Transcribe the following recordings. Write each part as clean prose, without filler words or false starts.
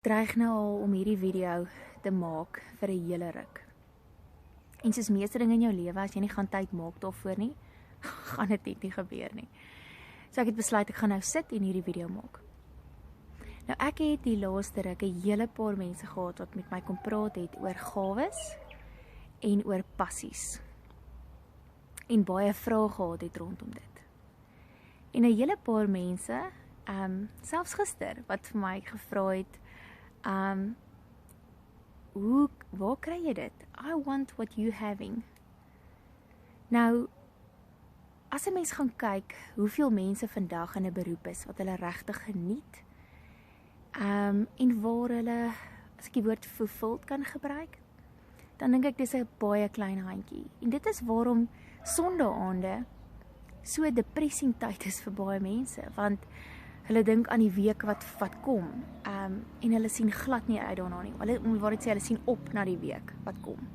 Dreig nou al om hierdie video te maak vir 'n hele ruk. En soos meeste dinge in jou lewe, as jy nie gaan tyd maak daarvoor nie, gaan dit net nie gebeur nie. So ek het besluit ek gaan nou sit en hierdie video maak. Nou ek het die laaste ruk 'n hele paar mense gehad wat met my kom praat het oor gawes en oor passies. En baie vrae gehad het rondom dit. En 'n hele paar mense, selfs gister, wat vir my gevra het, waar kry jy dit? I want what you having. Nou, as 'n mens gaan kyk hoeveel mense vandag in 'n beroep is wat hulle regtig geniet, en waar hulle, as ek die woord fulfilled kan gebruik, dan dink ek dis 'n baie klein handjie. En dit is waarom sondaande so 'n depressing tyd is vir baie mense, want hulle dink aan die week wat kom, en hulle sien glad nie uit daarna nie. Hulle sien op na die week wat kom.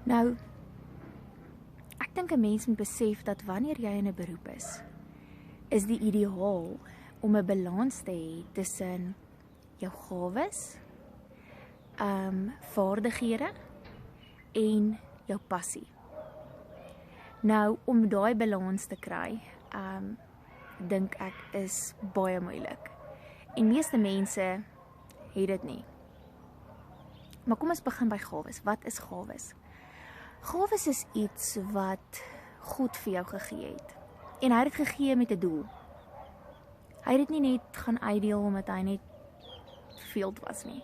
Nou, ek dink 'n mens moet besef dat wanneer jy in 'n beroep is die ideaal om 'n balans te hê tussen jou gawes, vaardighede en jou passie. Nou, om daai balans te kry, dink ek is baie moeilik. En meeste mense het dit nie. Maar kom ons begin by gawes. Wat is gawes? Gawes is iets wat God vir jou gegee het. En hy het dit gegee met 'n doel. Hy het dit nie net gaan uitdeel omdat hy net verveeld was nie.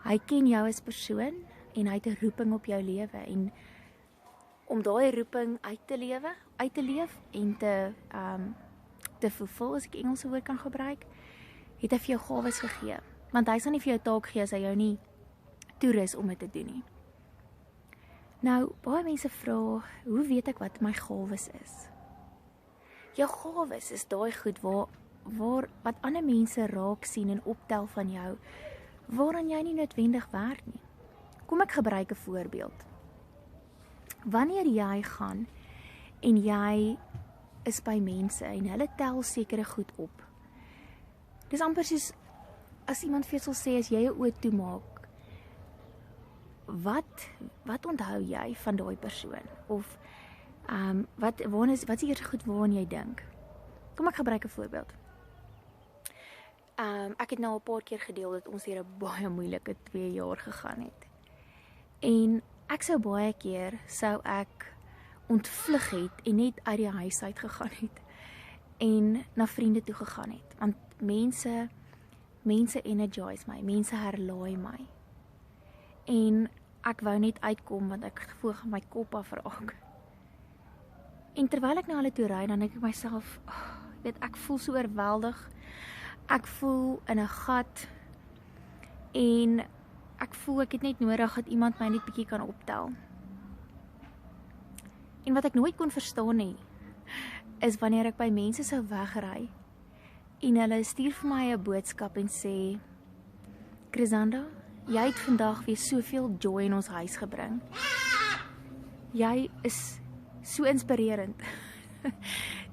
Hy ken jou as persoon en hy het 'n roeping op jou lewe, en om daai roeping uit te leef en te fulfill, as ek Engelse woord kan gebruik, het hy vir jou gawes gegee. Want hy sal nie vir jou taak gee as hy jou nie toerus om dit te doen nie. Nou, baie mense vra, hoe weet ek wat my gawes is? Jou gawes is daai goed wat ander mense raak sien en optel van jou, waaraan jy nie noodwendig werk nie. Kom ek gebruik 'n voorbeeld. Wanneer jy gaan en jy is by mense en hulle tel sekere goed op. Dis amper soos as iemand vir jou sal sê, as jy 'n oë toemaak, wat onthou jy van daai persoon? Of wat is die eerste goed waaraan jy dink? Kom ek gebruik 'n voorbeeld. Ek het nou 'n paar keer gedeel dat ons hier 'n baie moeilike 2 jaar gegaan het. En ek baie keer sou ek ontvlug het en net uit die huis uit gegaan het en na vriende toe gegaan het, want mense energize my, mense herlaai my, en ek wou net uitkom want ek gevoel gaan my kop afraak. En terwyl ek na hulle toe ry, dan dink ek myself, ek voel so oorweldig, ek voel in 'n gat, en ek voel ek het net nodig dat iemand my net bietjie kan optel. En wat ek nooit kon verstaan nie, is wanneer ek by mense sou wegry, en hulle stuur vir my 'n boodskap en sê, Chrisanda, jy het vandag weer soveel joy in ons huis gebring. Jy is so inspirerend.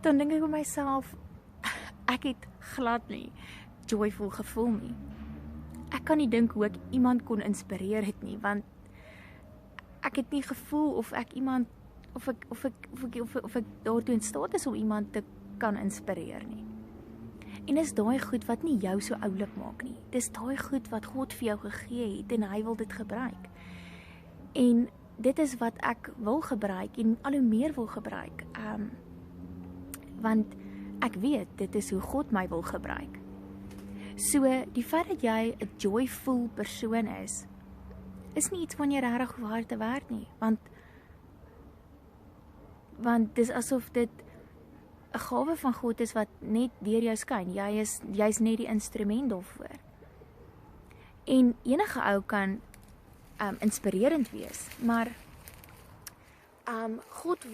Dan dink ek by myself, ek het glad nie joyful gevoel nie. Ek kan nie dink hoe ek iemand kon inspireer het nie, want ek het nie gevoel of ek iemand of ek daartoe in staat is om iemand te kan inspireer nie. En dis daai goed wat nie jou so oulik maak nie. Dis daai goed wat God vir jou gegee het en hy wil dit gebruik. En dit is wat ek wil gebruik en al hoe meer wil gebruik. Want ek weet dit is hoe God my wil gebruik. So die feit dat jy 'n joyful persoon is nie iets van jy regtig hard te werk nie, want dis asof dit 'n gawe van God is wat net deur jou skyn. Jy's net die instrument daarvoor. En enige ou kan inspirerend wees, maar God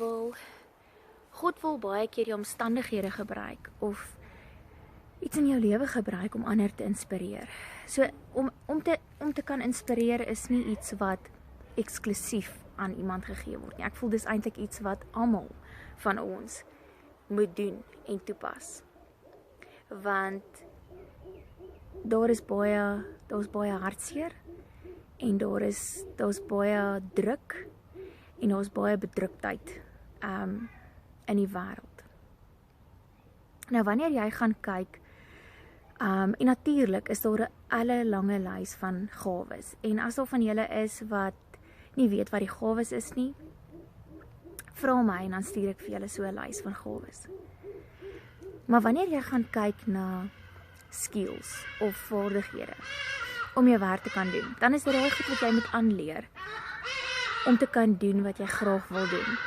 wil baie keer die omstandighede gebruik of iets in jou lewe gebruik om ander te inspireer. So om te kan inspireer is nie iets wat eksklusief aan iemand gegee word nie. Ek voel dis eintlik iets wat almal van ons moet doen en toepas. Want daar's baie hartseer en daar's baie druk en daar's baie bedruktheid in die wêreld. Nou wanneer jy gaan kyk, en natuurlik is daar 'n ellelange lys van gawes. En as daar van julle is wat nie weet wat die gawes is nie, vra my en dan stuur ek vir julle so 'n lys van gawes. Maar wanneer jy gaan kyk na skills of vaardighede om jou werk te kan doen, dan is dit daai goed wat jy moet aanleer om te kan doen wat jy graag wil doen.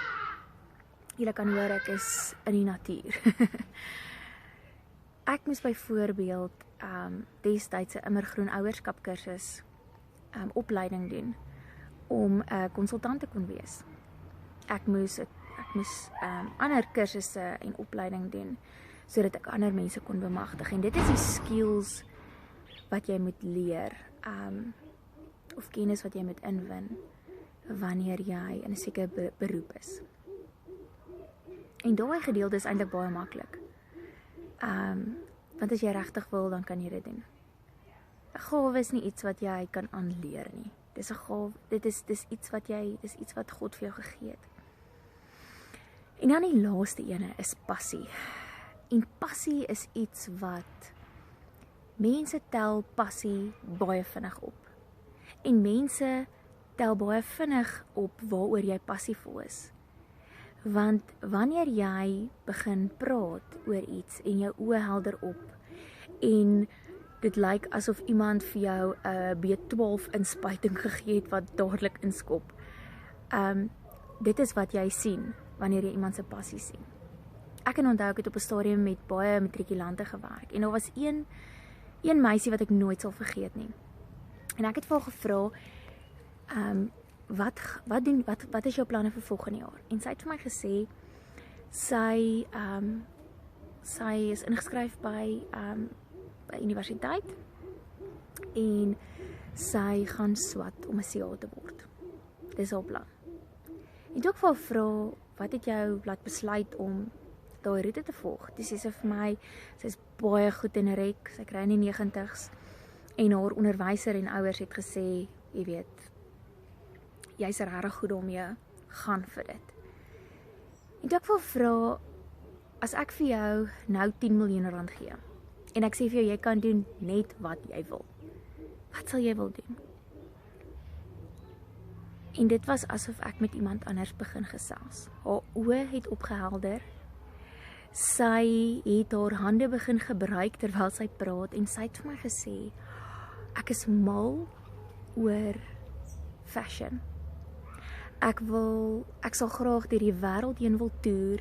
Julle kan hoor ek is in die natuur. Ek moes byvoorbeeld destyds 'n immergroen ouerskap kursus opleiding doen om 'n konsultant te kon wees. Ek moes ander kursusse en opleiding doen sodat ek ander mense kon bemagtig. En dit is die skills wat jy moet leer of kennis wat jy moet inwin wanneer jy in 'n sekere beroep is. En daai gedeelte is eintlik baie maklik. Want as jy regtig wil, dan kan jy dit doen. 'n Gawe is nie iets wat jy kan aanleer nie. Dis 'n gawe, dis iets wat God vir jou gegee het. En dan die laaste ene is passie. En passie is iets wat mense tel passie baie vinnig op. En mense tel baie vinnig op waaroor jy passievol is. Want wanneer jy begin praat oor iets en jou oë helder op en dit lyk asof iemand vir jou 'n B12 inspuiting gegee het wat dadelik inskop. Dit is wat jy sien wanneer jy iemand se passie sien. Ek kan onthou ek het op 'n stadium met baie matrikulante gewerk en daar was een meisie wat ek nooit sal vergeet nie. En ek het vir haar gevra, wat is jou planne vir volgende jaar? En sy het vir my gesê, sy is ingeskryf by universiteit en sy gaan swat om 'n CA te word. Dis haar plan. En toe ek vir haar vra, wat het jou laat besluit om daai roete te volg? Dis sê sy vir my, sy is baie goed in rek, sy kry in die 90's en haar onderwyser en ouers het gesê, jy weet, jy's regtig goed daarmee, gaan vir dit. En toe ek wil vra, as ek vir jou nou 10 miljoen rand gee, en ek sê vir jou, jy kan doen net wat jy wil, wat sal jy wil doen? En dit was asof ek met iemand anders begin gesels. Haar oë het opgehelder, sy het haar hande begin gebruik terwyl sy praat, en sy het vir my gesê, ek is mal oor fashion. Ek sal graag deur die wêreld heen wil toer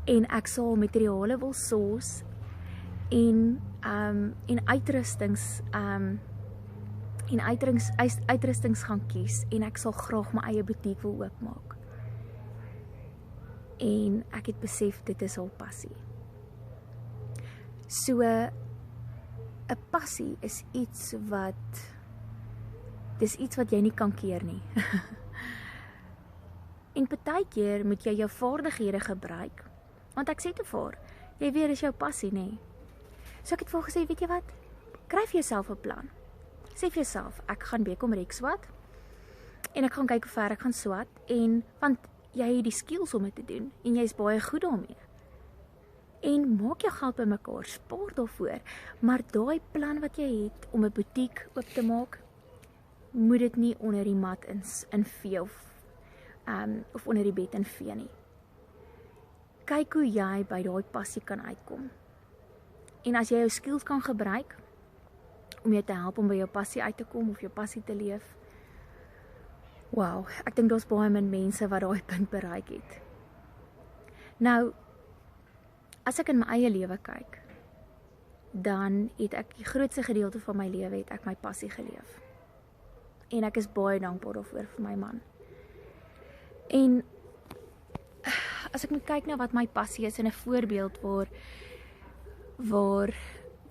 en ek sal materiale wil source en uitrustings gaan kies en ek sal graag my eie butiek wil oopmaak. En ek het besef dit is haar passie. So 'n passie is iets wat jy nie kan keer nie. En partykeer moet jy jou vaardighede gebruik, want ek sê te vir, jy weet dis jou passie, nê? So ek het vir haar gesê, weet jy wat? Skryf vir jouself 'n plan. Sê vir jouself, ek gaan BCom Rek swat en ek gaan kyk hoe ver ek gaan swat en want jy het die skills om dit te doen en jy's baie goed daarmee. En maak jou geld bymekaar, spaar daarvoor, maar daai plan wat jy het om 'n butiek oop te maak, moet dit nie onder die mat invee of onder die bed invee nie. Kyk hoe jy by daai passie kan uitkom. En as jy jou skills kan gebruik om jou te help om by jou passie uit te kom of jou passie te leef, wow, ek dink daar's baie min mense wat daai punt bereik het. Nou, as ek in my eie lewe kyk, dan het ek die grootste gedeelte van my lewe het ek my passie geleef. En ek is baie dankbaar daarvoor vir my man. En as ek moet kyk na wat my passie is en 'n voorbeeld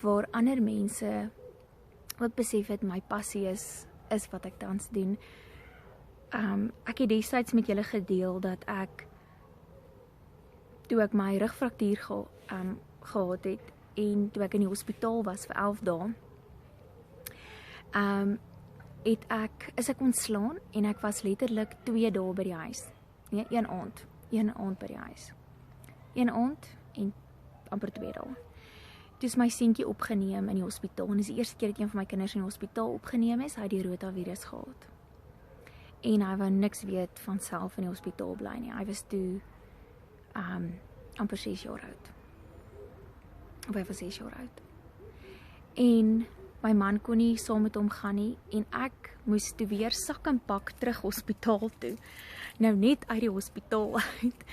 waar ander mense ook besef het my passie is wat ek tans doen. Ek het destyds met julle gedeel dat ek toe ek my rugfraktuur gehad het en toe ek in die hospitaal was vir 11 dae, is ek ontslaan en ek was letterlik 2 dae by die huis. Nee, een aand by die huis. Een aand en amper 2 dae. Toe is my seentjie opgeneem in die hospitaal en dis die eerste keer dat een van my kinders in die hospitaal opgeneem is, hy het die rotavirus gehad. En hy wou niks weet van self in die hospitaal bly nie. Hy was toe amper 6 jaar oud. Of hy was 6 jaar oud. En my man kon nie saam met hom gaan nie en ek moes toe weer sak en pak terug hospitaal toe. Nou net uit die hospitaal uit.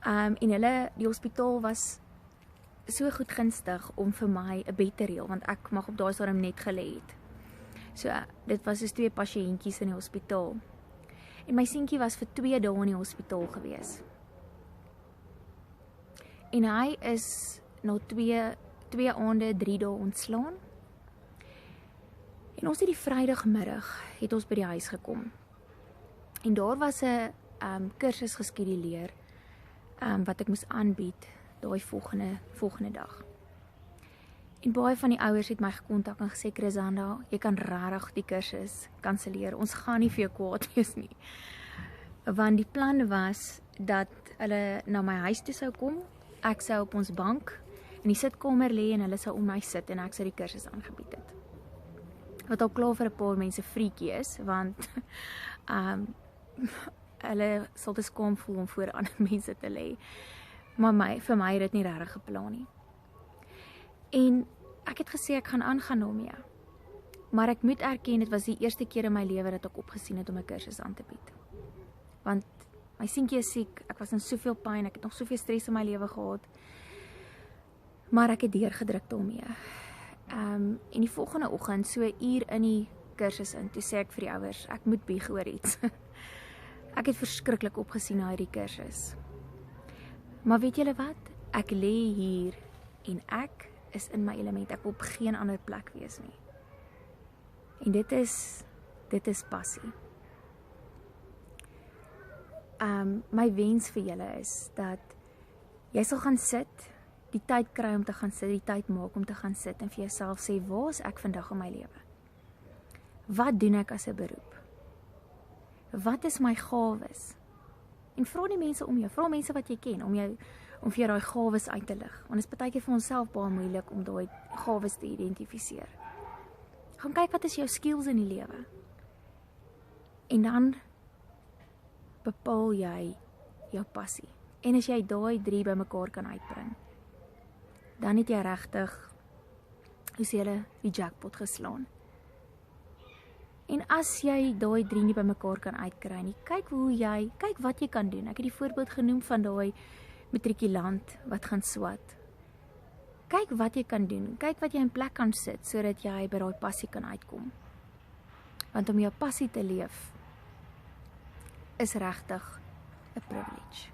En die hospitaal was so goed gunstig om vir my 'n bed te reël, want ek mag op daai stadium net gelê het. So, dit was dus 2 pasiëntjies in die hospitaal. En my seentjie was vir 2 dae in die hospitaal gewees. En hy is na 2 aande, 3 dae ontslaan. En ons het die Vrydagmiddag het ons by die huis gekom. En daar was 'n kursus geskeduleer wat ek moes aanbied daai volgende dag. En baie van die ouers het my gekontak en gesê, Chrisanda, jy kan regtig die kursus kanselleer. Ons gaan nie vir jou kwaad wees nie. Want die plan was dat hulle na my huis toe sou kom, ek sou op ons bank in die sitkamer lê en hulle sou om my sit en ek sou die kursus aangebied het. Wat al klaar vir 'n paar mense freakie is, want hulle sal te skaam voel om voor ander mense te lê. Maar vir my het dit nie regtig geplan nie. En ek het gesê ek gaan aangaan daarmee. Maar ek moet erken, dit was die eerste keer in my lewe dat ek opgesien het om 'n kursus aan te bied. Want my seentjie is siek, ek was in soveel pyn, ek het nog soveel stres in my lewe gehad. Maar ek het deurgedruk daarmee. En die volgende oggend, so 'n uur in die kursus in, toe sê ek vir die ouers, ek moet bieg oor iets. Ek het verskriklik opgesien na hierdie kursus. Maar weet julle wat? Ek lê hier en ek is in my element. Ek wil op geen ander plek wees nie. En dit is passie. My wens vir julle is dat jy sal gaan sit, die tyd kry om te gaan sit, die tyd maak om te gaan sit en vir jouself sê, waar is ek vandag in my lewe? Wat doen ek as 'n beroep? Wat is my gawes? En vra die mense om jou, vra mense wat jy ken, om vir jou daai gawes uit te lig. Want dit is partykeer vir onsself baie moeilik om daai gawes te identifiseer. Gaan kyk wat is jou skills in die lewe. En dan bepaal jy jou passie. En as jy daai 3 bymekaar kan uitbring, dan het jy regtig, hoe sê hulle, die jackpot geslaan. En as jy daai 3 nie bymekaar kan uitkry nie, kyk wat jy kan doen. Ek het die voorbeeld genoem van daai matrikulant wat gaan swat. Kyk wat jy kan doen. Kyk wat jy in plek kan sit sodat jy by daai passie kan uitkom. Want om jou passie te leef is regtig 'n privilege.